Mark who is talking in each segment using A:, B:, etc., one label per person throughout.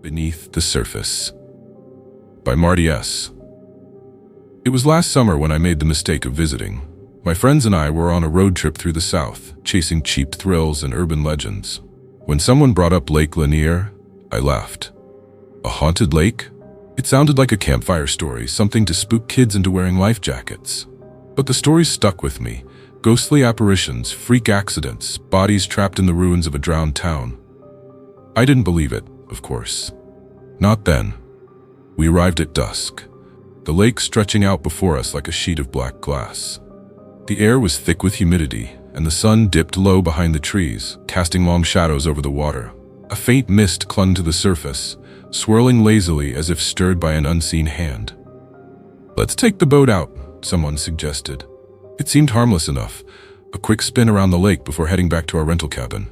A: Beneath the Surface by Marty S. It was last summer when I made the mistake of visiting. My friends and I were on a road trip through the South, chasing cheap thrills and urban legends. When someone brought up Lake Lanier, I laughed. A haunted lake? It sounded like a campfire story, something to spook kids into wearing life jackets. But the stories stuck with me. Ghostly apparitions, freak accidents, bodies trapped in the ruins of a drowned town. I didn't believe it, of course. Not then. We arrived at dusk, the lake stretching out before us like a sheet of black glass. The air was thick with humidity, and the sun dipped low behind the trees, casting long shadows over the water. A faint mist clung to the surface, swirling lazily as if stirred by an unseen hand. "Let's take the boat out," someone suggested. It seemed harmless enough, a quick spin around the lake before heading back to our rental cabin.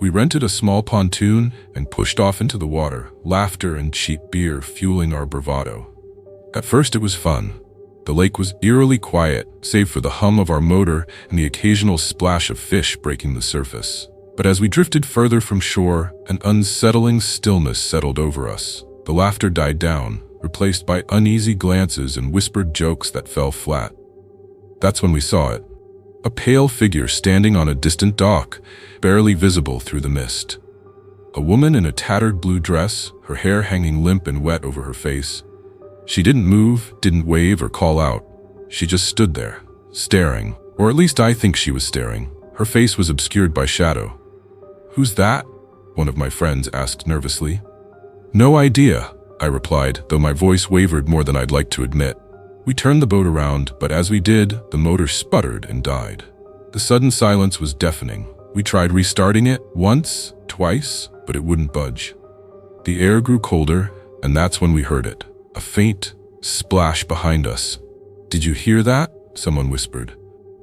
A: We rented a small pontoon and pushed off into the water, laughter and cheap beer fueling our bravado. At first it was fun. The lake was eerily quiet, save for the hum of our motor and the occasional splash of fish breaking the surface. But as we drifted further from shore, an unsettling stillness settled over us. The laughter died down, replaced by uneasy glances and whispered jokes that fell flat. That's when we saw it. A pale figure standing on a distant dock, barely visible through the mist. A woman in a tattered blue dress, her hair hanging limp and wet over her face. She didn't move, didn't wave or call out. She just stood there, staring, or at least I think she was staring. Her face was obscured by shadow. "Who's that?" one of my friends asked nervously. "No idea," I replied, though my voice wavered more than I'd like to admit. We turned the boat around, but as we did, the motor sputtered and died. The sudden silence was deafening. We tried restarting it once, twice, but it wouldn't budge. The air grew colder, and that's when we heard it. A faint splash behind us. "Did you hear that?" someone whispered.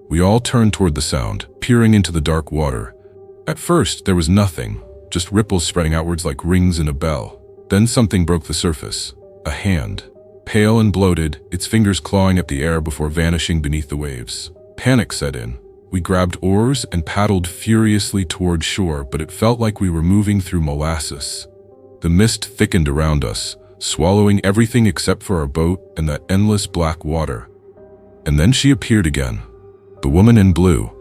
A: We all turned toward the sound, peering into the dark water. At first, there was nothing, just ripples spreading outwards like rings in a bell. Then something broke the surface. A hand. Pale and bloated, its fingers clawing at the air before vanishing beneath the waves. Panic set in. We grabbed oars and paddled furiously toward shore, but it felt like we were moving through molasses. The mist thickened around us, swallowing everything except for our boat and that endless black water. And then she appeared again. The woman in blue,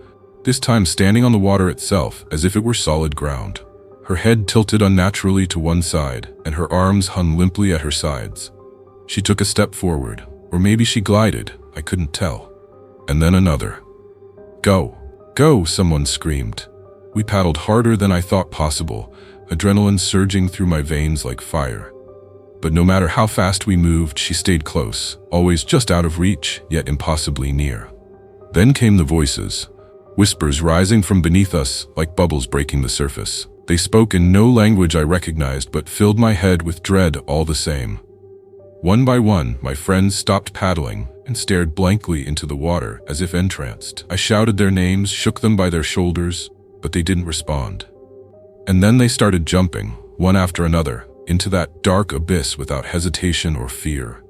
A: this time standing on the water itself as if it were solid ground. Her head tilted unnaturally to one side, and her arms hung limply at her sides. She took a step forward, or maybe she glided, I couldn't tell. And then another. "Go! Go!" someone screamed. We paddled harder than I thought possible, adrenaline surging through my veins like fire. But no matter how fast we moved, she stayed close, always just out of reach, yet impossibly near. Then came the voices, whispers rising from beneath us like bubbles breaking the surface. They spoke in no language I recognized but filled my head with dread all the same. One by one, my friends stopped paddling and stared blankly into the water as if entranced. I shouted their names, shook them by their shoulders, but they didn't respond. And then they started jumping, one after another, into that dark abyss without hesitation or fear.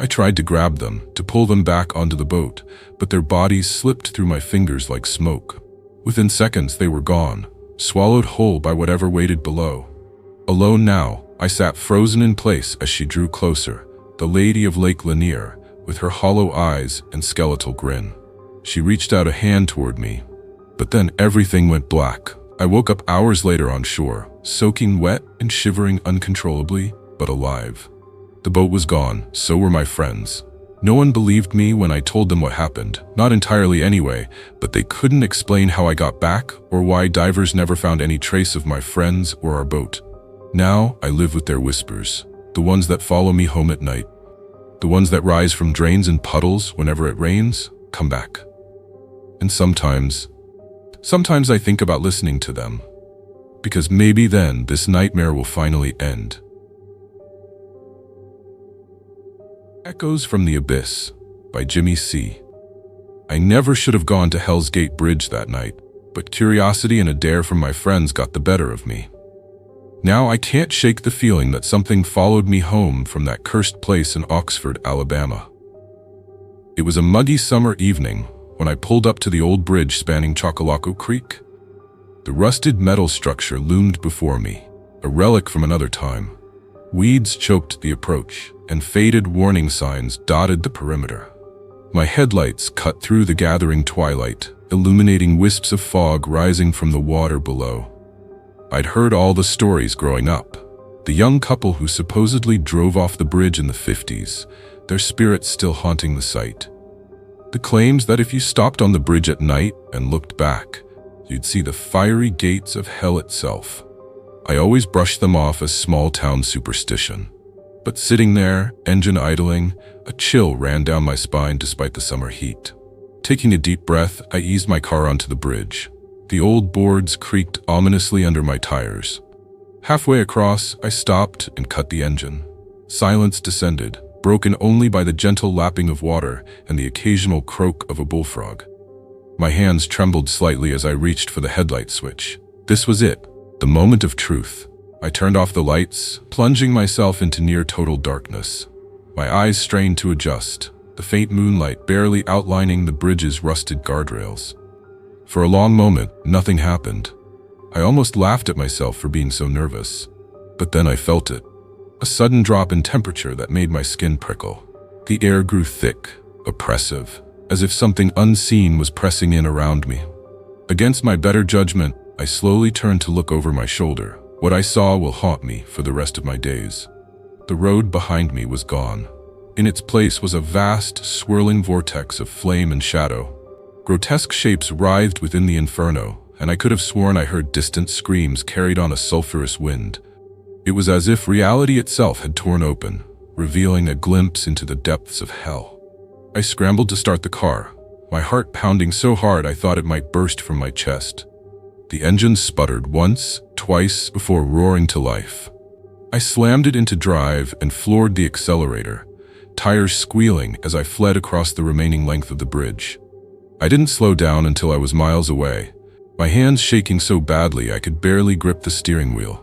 A: I tried to grab them, to pull them back onto the boat, but their bodies slipped through my fingers like smoke. Within seconds, they were gone, swallowed whole by whatever waited below. Alone now, I sat frozen in place as she drew closer, the lady of Lake Lanier, with her hollow eyes and skeletal grin. She reached out a hand toward me, but then everything went black. I woke up hours later on shore, soaking wet and shivering uncontrollably, but alive. The boat was gone, so were my friends. No one believed me when I told them what happened, not entirely anyway, but they couldn't explain how I got back or why divers never found any trace of my friends or our boat. Now I live with their whispers, the ones that follow me home at night. The ones that rise from drains and puddles whenever it rains, come back. And sometimes I think about listening to them, because maybe then this nightmare will finally end. Echoes from the Abyss by Jimmy C. I never should have gone to Hell's Gate Bridge that night, but curiosity and a dare from my friends got the better of me. Now I can't shake the feeling that something followed me home from that cursed place in Oxford, Alabama. It was a muggy summer evening when I pulled up to the old bridge spanning Chocolaco Creek. The rusted metal structure loomed before me, a relic from another time. Weeds choked the approach, and faded warning signs dotted the perimeter. My headlights cut through the gathering twilight, illuminating wisps of fog rising from the water below. I'd heard all the stories growing up. The young couple who supposedly drove off the bridge in the 50s, their spirits still haunting the site. The claims that if you stopped on the bridge at night and looked back, you'd see the fiery gates of hell itself. I always brushed them off as small-town superstition. But sitting there, engine idling, a chill ran down my spine despite the summer heat. Taking a deep breath, I eased my car onto the bridge. The old boards creaked ominously under my tires. Halfway across, I stopped and cut the engine. Silence descended, broken only by the gentle lapping of water and the occasional croak of a bullfrog. My hands trembled slightly as I reached for the headlight switch. This was it, the moment of truth. I turned off the lights, plunging myself into near-total darkness. My eyes strained to adjust, the faint moonlight barely outlining the bridge's rusted guardrails. For a long moment, nothing happened. I almost laughed at myself for being so nervous. But then I felt it. A sudden drop in temperature that made my skin prickle. The air grew thick, oppressive, as if something unseen was pressing in around me. Against my better judgment, I slowly turned to look over my shoulder. What I saw will haunt me for the rest of my days. The road behind me was gone. In its place was a vast, swirling vortex of flame and shadow. Grotesque shapes writhed within the inferno, and I could have sworn I heard distant screams carried on a sulphurous wind. It was as if reality itself had torn open, revealing a glimpse into the depths of hell. I scrambled to start the car, my heart pounding so hard I thought it might burst from my chest. The engine sputtered once, twice before roaring to life. I slammed it into drive and floored the accelerator, tires squealing as I fled across the remaining length of the bridge. I didn't slow down until I was miles away, my hands shaking so badly I could barely grip the steering wheel.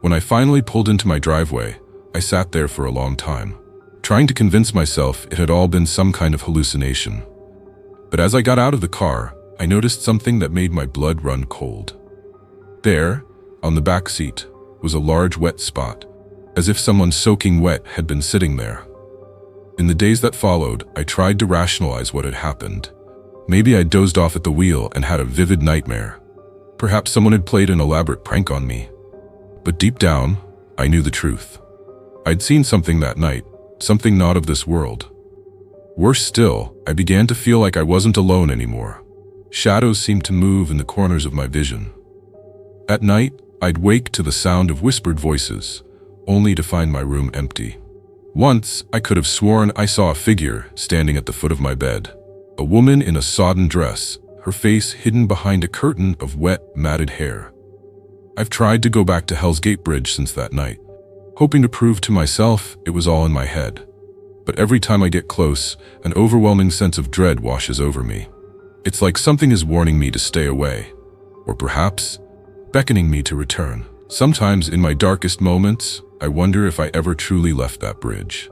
A: When I finally pulled into my driveway, I sat there for a long time, trying to convince myself it had all been some kind of hallucination. But as I got out of the car, I noticed something that made my blood run cold. There, on the back seat, was a large wet spot, as if someone soaking wet had been sitting there. In the days that followed, I tried to rationalize what had happened. Maybe I dozed off at the wheel and had a vivid nightmare. Perhaps someone had played an elaborate prank on me. But deep down, I knew the truth. I'd seen something that night, something not of this world. Worse still, I began to feel like I wasn't alone anymore. Shadows seemed to move in the corners of my vision. At night, I'd wake to the sound of whispered voices, only to find my room empty. Once, I could have sworn I saw a figure standing at the foot of my bed. A woman in a sodden dress, her face hidden behind a curtain of wet, matted hair. I've tried to go back to Hell's Gate Bridge since that night, hoping to prove to myself it was all in my head. But every time I get close, an overwhelming sense of dread washes over me. It's like something is warning me to stay away, or perhaps beckoning me to return. Sometimes in my darkest moments, I wonder if I ever truly left that bridge.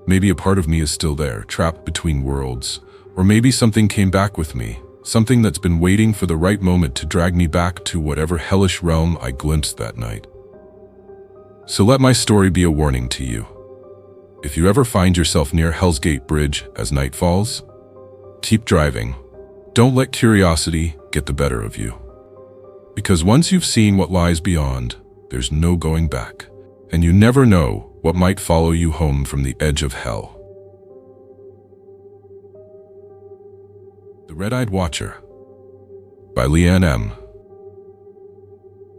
A: Maybe a part of me is still there, trapped between worlds, or maybe something came back with me, something that's been waiting for the right moment to drag me back to whatever hellish realm I glimpsed that night. So let my story be a warning to you. If you ever find yourself near Hell's Gate Bridge as night falls, keep driving. Don't let curiosity get the better of you. Because once you've seen what lies beyond, there's no going back, and you never know what might follow you home from the edge of hell. The Red-Eyed Watcher by Leanne M.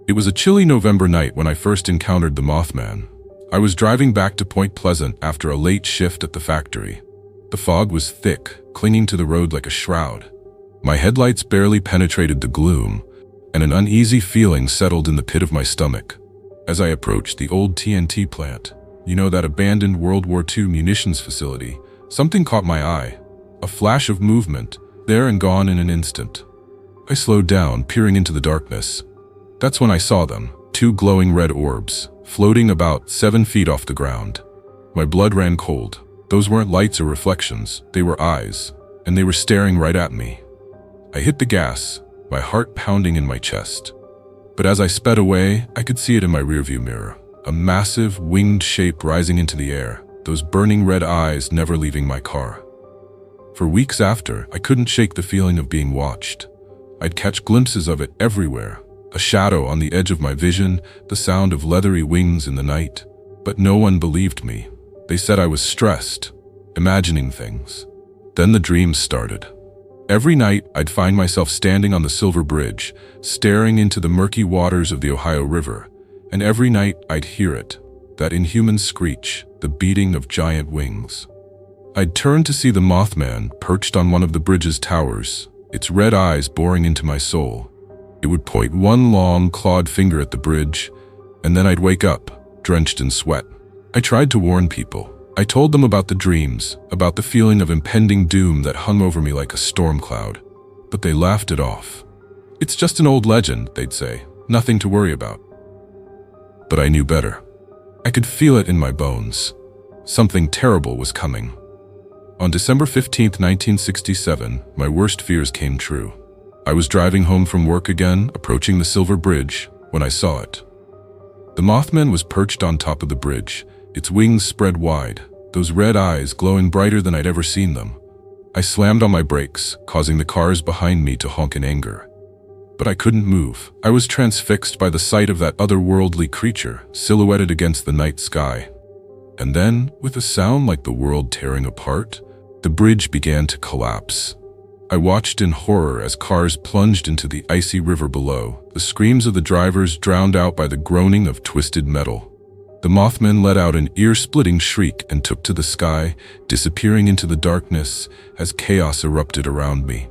A: It was a chilly November night when I first encountered the Mothman. I was driving back to Point Pleasant after a late shift at the factory. The fog was thick, clinging to the road like a shroud. My headlights barely penetrated the gloom, and an uneasy feeling settled in the pit of my stomach. As I approached the old TNT plant, that abandoned World War II munitions facility, something caught my eye. A flash of movement, there and gone in an instant. I slowed down, peering into the darkness. That's when I saw them, two glowing red orbs, floating about 7 feet off the ground. My blood ran cold. Those weren't lights or reflections, they were eyes, and they were staring right at me. I hit the gas, my heart pounding in my chest. But as I sped away, I could see it in my rearview mirror. a massive, winged shape rising into the air, those burning red eyes never leaving my car. For weeks after, I couldn't shake the feeling of being watched. I'd catch glimpses of it everywhere, a shadow on the edge of my vision, the sound of leathery wings in the night. But no one believed me. They said I was stressed, imagining things. Then the dreams started. Every night, I'd find myself standing on the Silver Bridge, staring into the murky waters of the Ohio River, and every night I'd hear it, that inhuman screech, the beating of giant wings. I'd turn to see the Mothman perched on one of the bridge's towers, its red eyes boring into my soul. It would point one long, clawed finger at the bridge, and then I'd wake up, drenched in sweat. I tried to warn people. I told them about the dreams, about the feeling of impending doom that hung over me like a storm cloud. But they laughed it off. "It's just an old legend," they'd say. "Nothing to worry about." But I knew better. I could feel it in my bones. Something terrible was coming. On December 15th, 1967, my worst fears came true. I was driving home from work again, approaching the Silver Bridge, when I saw it. The Mothman was perched on top of the bridge, its wings spread wide, those red eyes glowing brighter than I'd ever seen them. I slammed on my brakes, causing the cars behind me to honk in anger. But I couldn't move. I was transfixed by the sight of that otherworldly creature, silhouetted against the night sky. And then, with a sound like the world tearing apart, the bridge began to collapse. I watched in horror as cars plunged into the icy river below, the screams of the drivers drowned out by the groaning of twisted metal. The Mothman let out an ear-splitting shriek and took to the sky, disappearing into the darkness as chaos erupted around me.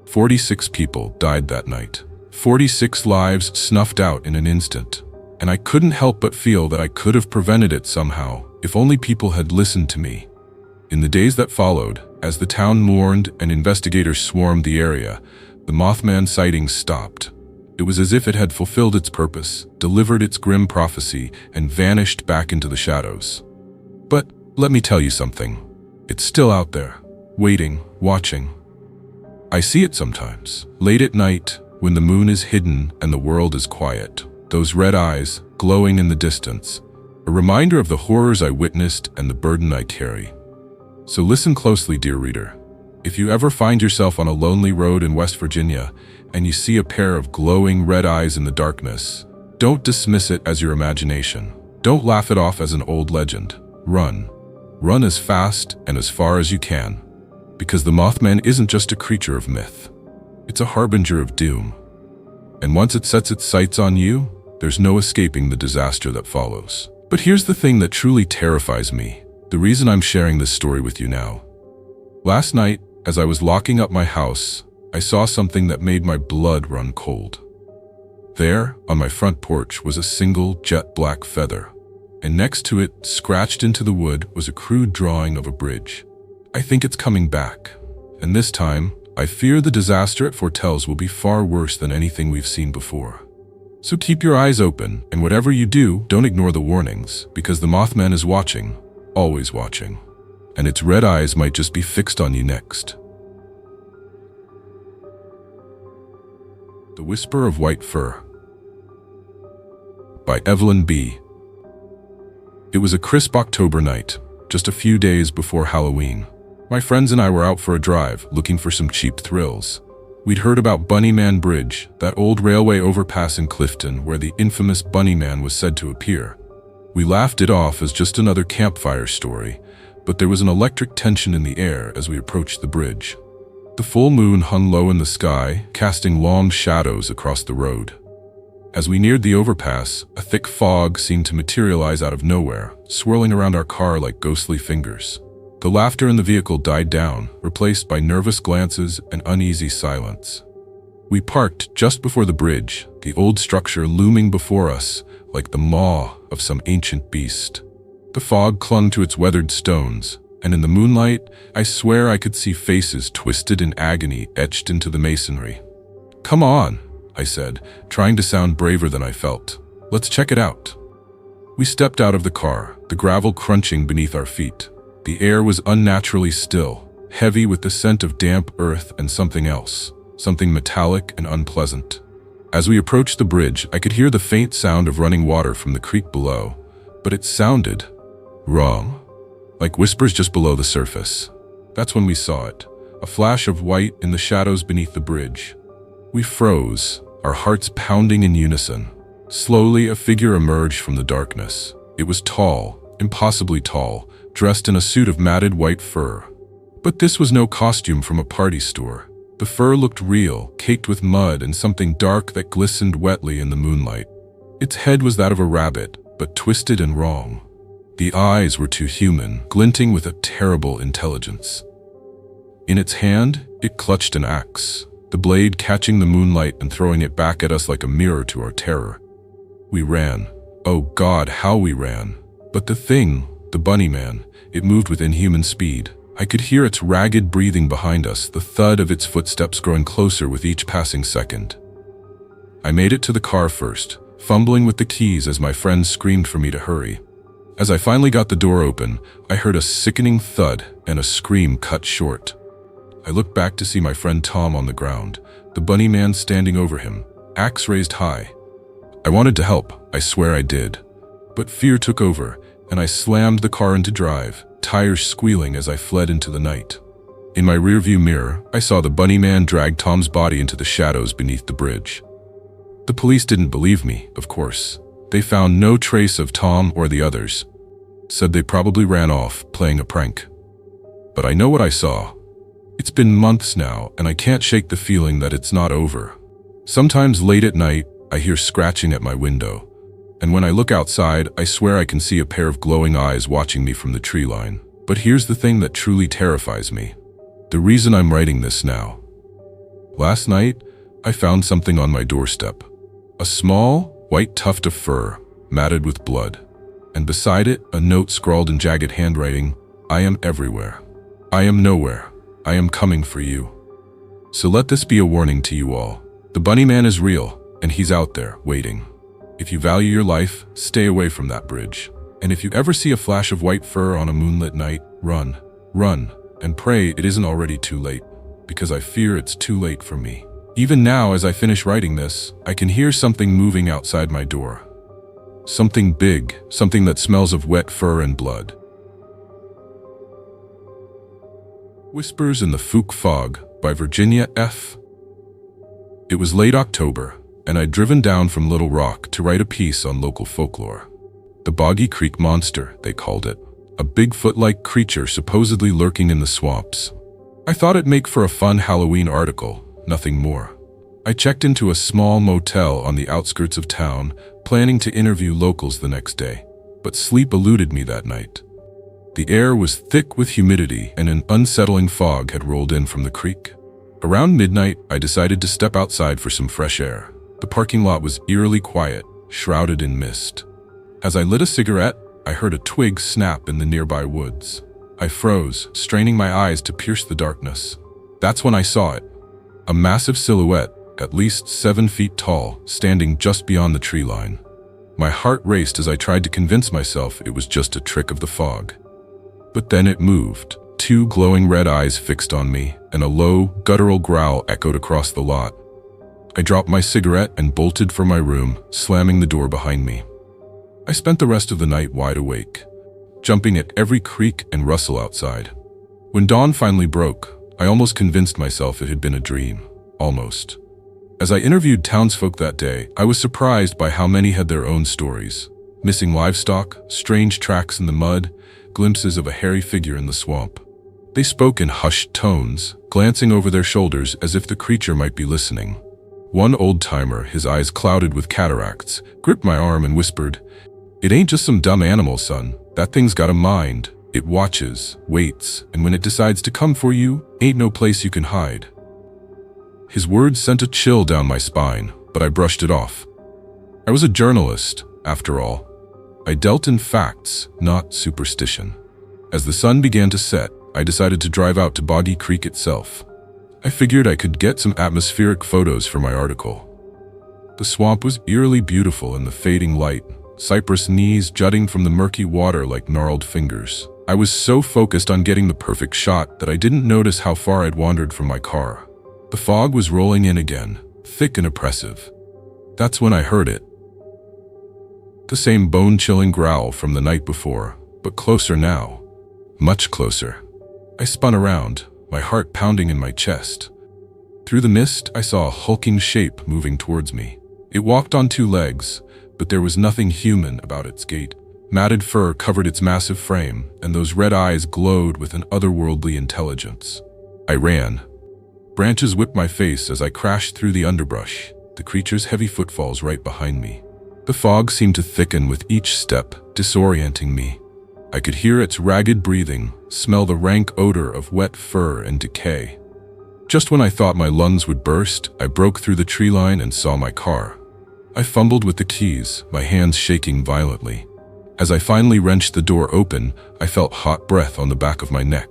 A: 46 people died that night. 46 lives snuffed out in an instant. And I couldn't help but feel that I could have prevented it somehow, if only people had listened to me. In the days that followed, as the town mourned and investigators swarmed the area, the Mothman sighting stopped. It was as if it had fulfilled its purpose, delivered its grim prophecy, and vanished back into the shadows. But let me tell you something. It's still out there, waiting, watching. I see it sometimes, late at night, when the moon is hidden and the world is quiet. Those red eyes, glowing in the distance, a reminder of the horrors I witnessed and the burden I carry. So listen closely, dear reader. If you ever find yourself on a lonely road in West Virginia and you see a pair of glowing red eyes in the darkness, don't dismiss it as your imagination. Don't laugh it off as an old legend. Run. Run as fast and as far as you can. Because the Mothman isn't just a creature of myth. It's a harbinger of doom. And once it sets its sights on you, there's no escaping the disaster that follows. But here's the thing that truly terrifies me. The reason I'm sharing this story with you now. Last night, as I was locking up my house, I saw something that made my blood run cold. There, on my front porch, was a single jet black feather, and next to it, scratched into the wood, was a crude drawing of a bridge. I think it's coming back, and this time, I fear the disaster it foretells will be far worse than anything we've seen before. So keep your eyes open, and whatever you do, don't ignore the warnings, because the Mothman is watching, always watching, and its red eyes might just be fixed on you next. The Whisper of White Fur by Evelyn B. It was a crisp October night, just a few days before Halloween. My friends and I were out for a drive, looking for some cheap thrills. We'd heard about Bunnyman Bridge, that old railway overpass in Clifton where the infamous Bunnyman was said to appear. We laughed it off as just another campfire story, but there was an electric tension in the air as we approached the bridge. The full moon hung low in the sky, casting long shadows across the road. As we neared the overpass, a thick fog seemed to materialize out of nowhere, swirling around our car like ghostly fingers. The laughter in the vehicle died down, replaced by nervous glances and uneasy silence. We parked just before the bridge, the old structure looming before us like the maw of some ancient beast. The fog clung to its weathered stones, and in the moonlight, I swear I could see faces twisted in agony etched into the masonry. "Come on," I said, trying to sound braver than I felt. "Let's check it out." We stepped out of the car, the gravel crunching beneath our feet. The air was unnaturally still, heavy with the scent of damp earth and something else, something metallic and unpleasant. As we approached the bridge, I could hear the faint sound of running water from the creek below, but it sounded wrong, like whispers just below the surface. That's when we saw it, a flash of white in the shadows beneath the bridge. We froze, our hearts pounding in unison. Slowly, a figure emerged from the darkness. It was tall, impossibly tall, dressed in a suit of matted white fur. But this was no costume from a party store. The fur looked real, caked with mud and something dark that glistened wetly in the moonlight. Its head was that of a rabbit, but twisted and wrong. The eyes were too human, glinting with a terrible intelligence. In its hand, it clutched an axe, the blade catching the moonlight and throwing it back at us like a mirror to our terror. We ran. Oh God, how we ran. But the thing, the bunny man, it moved with inhuman speed. I could hear its ragged breathing behind us, the thud of its footsteps growing closer with each passing second. I made it to the car first, fumbling with the keys as my friends screamed for me to hurry. As I finally got the door open, I heard a sickening thud and a scream cut short. I looked back to see my friend Tom on the ground, the bunny man standing over him, axe raised high. I wanted to help, I swear I did. But fear took over, and I slammed the car into drive, tires squealing as I fled into the night. In my rearview mirror, I saw the bunny man drag Tom's body into the shadows beneath the bridge. The police didn't believe me, of course. They found no trace of Tom or the others. Said they probably ran off, playing a prank. But I know what I saw. It's been months now, and I can't shake the feeling that it's not over. Sometimes late at night, I hear scratching at my window. And when I look outside, I swear I can see a pair of glowing eyes watching me from the tree line. But here's the thing that truly terrifies me. The reason I'm writing this now. Last night, I found something on my doorstep. A small, white tuft of fur, matted with blood. And beside it, a note scrawled in jagged handwriting, "I am everywhere. I am nowhere. I am coming for you." So let this be a warning to you all. The bunny man is real, and he's out there, waiting. If you value your life, stay away from that bridge. And if you ever see a flash of white fur on a moonlit night, run, and pray it isn't already too late, because I fear it's too late for me. Even now, as I finish writing this, I can hear something moving outside my door. Something big, something that smells of wet fur and blood. Whispers in the Fog by Virginia F. It was late October, and I'd driven down from Little Rock to write a piece on local folklore. The Boggy Creek Monster, they called it. A Bigfoot-like creature supposedly lurking in the swamps. I thought it'd make for a fun Halloween article, nothing more. I checked into a small motel on the outskirts of town, planning to interview locals the next day. But sleep eluded me that night. The air was thick with humidity, and an unsettling fog had rolled in from the creek. Around midnight, I decided to step outside for some fresh air. The parking lot was eerily quiet, shrouded in mist. As I lit a cigarette, I heard a twig snap in the nearby woods. I froze, straining my eyes to pierce the darkness. That's when I saw it. A massive silhouette, at least 7 feet tall, standing just beyond the tree line. My heart raced as I tried to convince myself it was just a trick of the fog. But then it moved. 2 glowing red eyes fixed on me, and a low, guttural growl echoed across the lot. I dropped my cigarette and bolted for my room, slamming the door behind me. I spent the rest of the night wide awake, jumping at every creak and rustle outside. When dawn finally broke, I almost convinced myself it had been a dream. Almost. As I interviewed townsfolk that day, I was surprised by how many had their own stories. Missing livestock, strange tracks in the mud, glimpses of a hairy figure in the swamp. They spoke in hushed tones, glancing over their shoulders as if the creature might be listening. One old-timer, his eyes clouded with cataracts, gripped my arm and whispered, "It ain't just some dumb animal, son. That thing's got a mind. It watches, waits, and when it decides to come for you, ain't no place you can hide." His words sent a chill down my spine, but I brushed it off. I was a journalist, after all. I dealt in facts, not superstition. As the sun began to set, I decided to drive out to Boggy Creek itself. I figured I could get some atmospheric photos for my article. The swamp was eerily beautiful in the fading light, cypress knees jutting from the murky water like gnarled fingers. I was so focused on getting the perfect shot that I didn't notice how far I'd wandered from my car. The fog was rolling in again, thick and oppressive. That's when I heard it. The same bone-chilling growl from the night before, but closer now. Much closer. I spun around, my heart pounding in my chest. Through the mist, I saw a hulking shape moving towards me. It walked on two legs, but there was nothing human about its gait. Matted fur covered its massive frame, and those red eyes glowed with an otherworldly intelligence. I ran. Branches whipped my face as I crashed through the underbrush, the creature's heavy footfalls right behind me. The fog seemed to thicken with each step, disorienting me. I could hear its ragged breathing, smell the rank odor of wet fur and decay. Just when I thought my lungs would burst, I broke through the tree line and saw my car. I fumbled with the keys, my hands shaking violently. As I finally wrenched the door open, I felt hot breath on the back of my neck.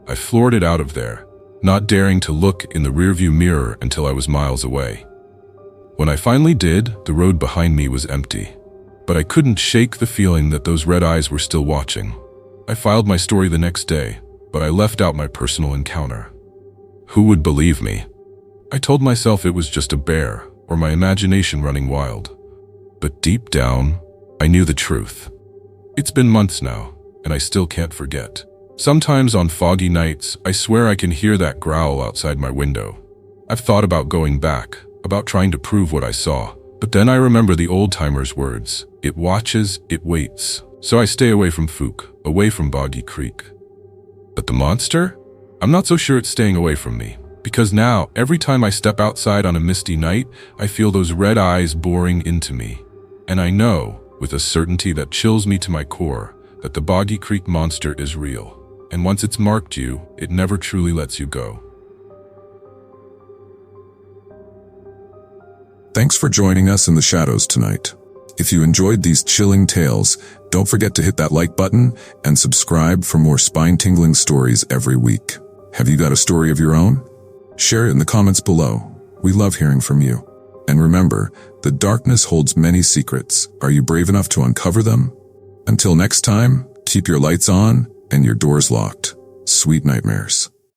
A: I floored it out of there, not daring to look in the rearview mirror until I was miles away. When I finally did, the road behind me was empty. But I couldn't shake the feeling that those red eyes were still watching. I filed my story the next day, but I left out my personal encounter. Who would believe me? I told myself it was just a bear, or my imagination running wild. But deep down, I knew the truth. It's been months now, and I still can't forget. Sometimes on foggy nights, I swear I can hear that growl outside my window. I've thought about going back, about trying to prove what I saw. But then I remember the old-timers' words, it watches, it waits. So I stay away from Fook, away from Boggy Creek. But the monster? I'm not so sure it's staying away from me. Because now, every time I step outside on a misty night, I feel those red eyes boring into me. And I know, with a certainty that chills me to my core, that the Boggy Creek monster is real. And once it's marked you, it never truly lets you go.
B: Thanks for joining us in the shadows tonight. If you enjoyed these chilling tales, don't forget to hit that like button and subscribe for more spine-tingling stories every week. Have you got a story of your own? Share it in the comments below. We love hearing from you. And remember, the darkness holds many secrets. Are you brave enough to uncover them? Until next time, keep your lights on and your doors locked. Sweet nightmares.